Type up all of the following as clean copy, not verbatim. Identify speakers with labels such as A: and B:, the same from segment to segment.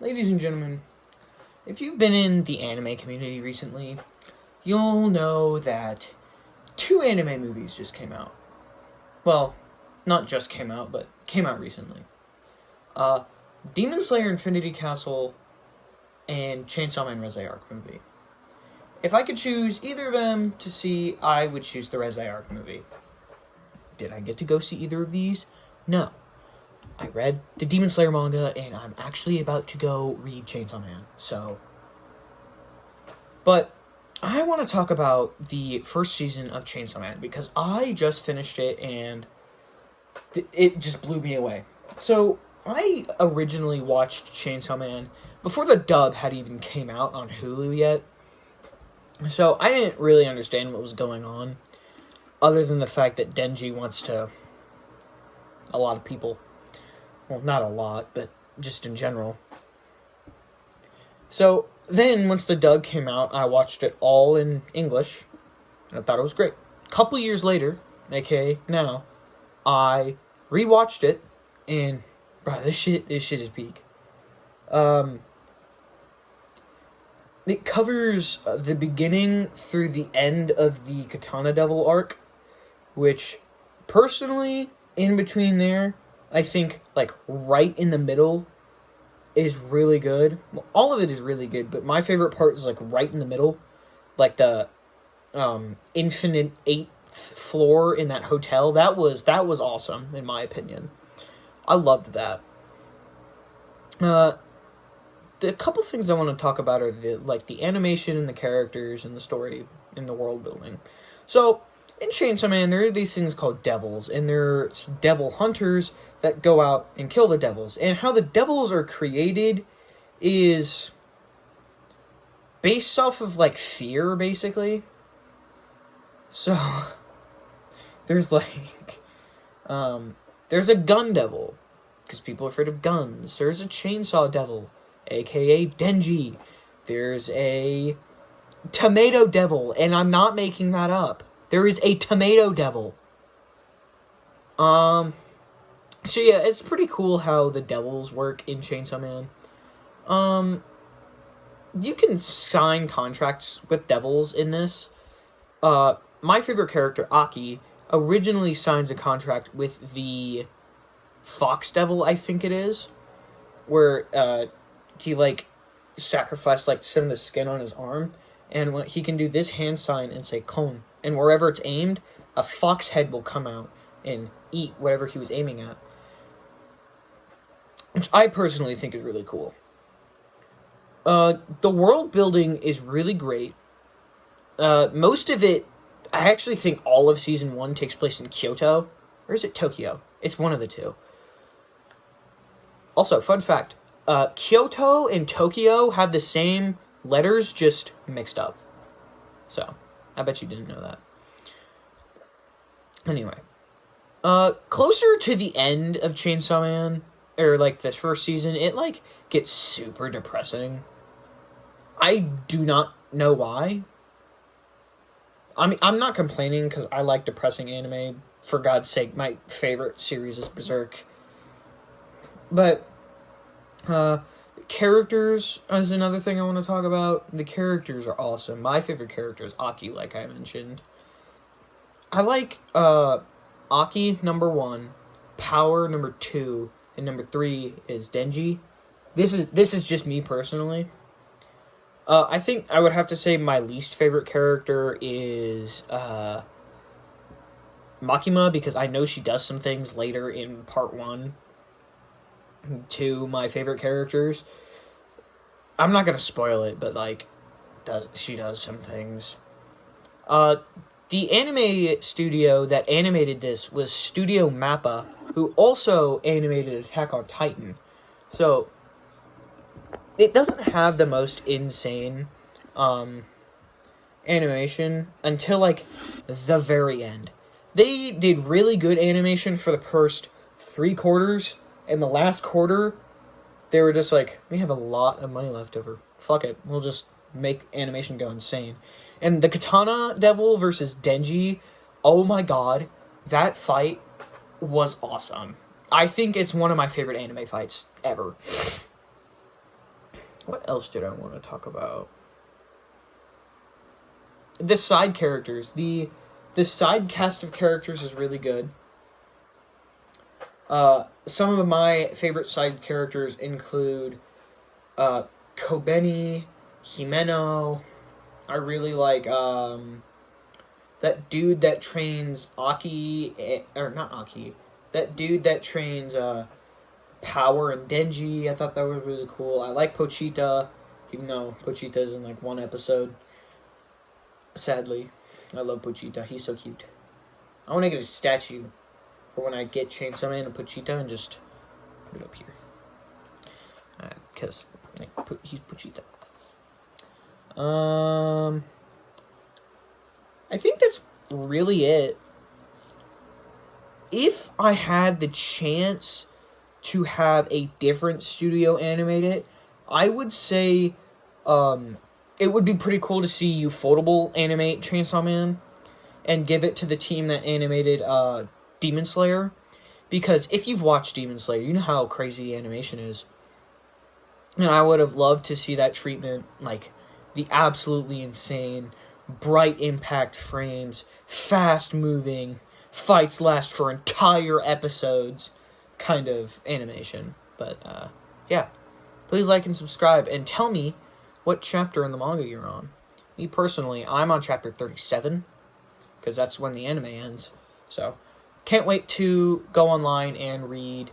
A: Ladies and gentlemen, if you've been in the anime community recently, you'll know that two anime movies just came out. Well, not just came out, but came out recently. Demon Slayer Infinity Castle and Chainsaw Man Reze Arc movie. If I could choose either of them to see, I would choose the Reze Arc movie. Did I get to go see either of these? No. I read the Demon Slayer manga, and I'm actually about to go read Chainsaw Man, But I want to talk about the first season of Chainsaw Man, because I just finished it, and it just blew me away. So, I originally watched Chainsaw Man before the dub had even came out on Hulu yet. So, I didn't really understand what was going on, other than the fact that Denji wants to... A lot of people... Well, not a lot, but just in general. So, then, once the dub came out, I watched it all in English, and I thought it was great. A couple years later, aka now, I rewatched it, and, bro, this shit is peak. It covers the beginning through the end of the Katana Devil arc, which, personally, in between there, I think, right in the middle is really good. Well, all of it is really good, but my favorite part is, right in the middle. The infinite 8th floor in that hotel. That was awesome, in my opinion. I loved that. The couple things I want to talk about are, the animation and the characters and the story and the world building. So, in Chainsaw Man, there are these things called devils, and they're devil hunters that go out and kill the devils. And how the devils are created is based off of, fear, basically. So, there's, there's a gun devil, because people are afraid of guns. There's a chainsaw devil, a.k.a. Denji. There's a tomato devil, and I'm not making that up. There is a tomato devil. So yeah, it's pretty cool how the devils work in Chainsaw Man. You can sign contracts with devils in this. My favorite character, Aki, originally signs a contract with the Fox Devil, I think it is, where, he, sacrificed, some of the skin on his arm, and he can do this hand sign and say, Kon. And wherever it's aimed, a fox head will come out and eat whatever he was aiming at. Which I personally think is really cool. The world building is really great. Most of it, I actually think all of Season 1 takes place in Kyoto. Or is it Tokyo? It's one of the two. Also, fun fact, Kyoto and Tokyo have the same letters, just mixed up. So, I bet you didn't know that. Anyway. Closer to the end of Chainsaw Man, or, this first season, it, gets super depressing. I do not know why. I mean, I'm not complaining, because I like depressing anime. For God's sake, my favorite series is Berserk. But, characters is another thing I want to talk about. The characters are awesome. My favorite character is Aki, like I mentioned. I like, Aki, number 1, Power, number 2, and number 3 is Denji. This is just me personally. I think I would have to say my least favorite character is, Makima, because I know she does some things later in part 1 to my favorite characters. I'm not gonna spoil it, but, she does some things. The anime studio that animated this was Studio Mappa, who also animated Attack on Titan. So, it doesn't have the most insane, animation until, the very end. They did really good animation for the first 3 quarters, and the last quarter, they were just we have a lot of money left over. Fuck it, we'll just make animation go insane. And the Katana Devil versus Denji, oh my god, that fight was awesome. I think it's one of my favorite anime fights ever. What else did I want to talk about? The side characters. The side cast of characters is really good. Some of my favorite side characters include Kobeni, Himeno. I really like that dude that trains Aki, or not Aki. That dude that trains Power and Denji. I thought that was really cool. I like Pochita, even though Pochita is in like one episode. Sadly, I love Pochita. He's so cute. I want to get a statue for when I get Chainsaw Man and Pochita and just put it up here. Because he's Pochita. I think that's really it. If I had the chance to have a different studio animate it, I would say it would be pretty cool to see Ufotable animate Chainsaw Man and give it to the team that animated Demon Slayer. Because if you've watched Demon Slayer, you know how crazy the animation is. And I would have loved to see that treatment, like the absolutely insane, bright impact frames, fast moving, fights last for entire episodes kind of animation. But yeah, please like and subscribe and tell me what chapter in the manga you're on. Me personally, I'm on chapter 37 because that's when the anime ends. So can't wait to go online and read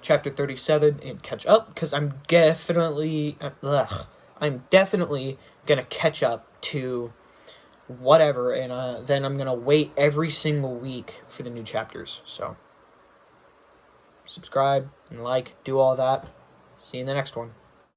A: chapter 37 and catch up, because I'm definitely gonna catch up to whatever, and then I'm gonna wait every single week for the new chapters. So subscribe and like, do all that. See you in the next one.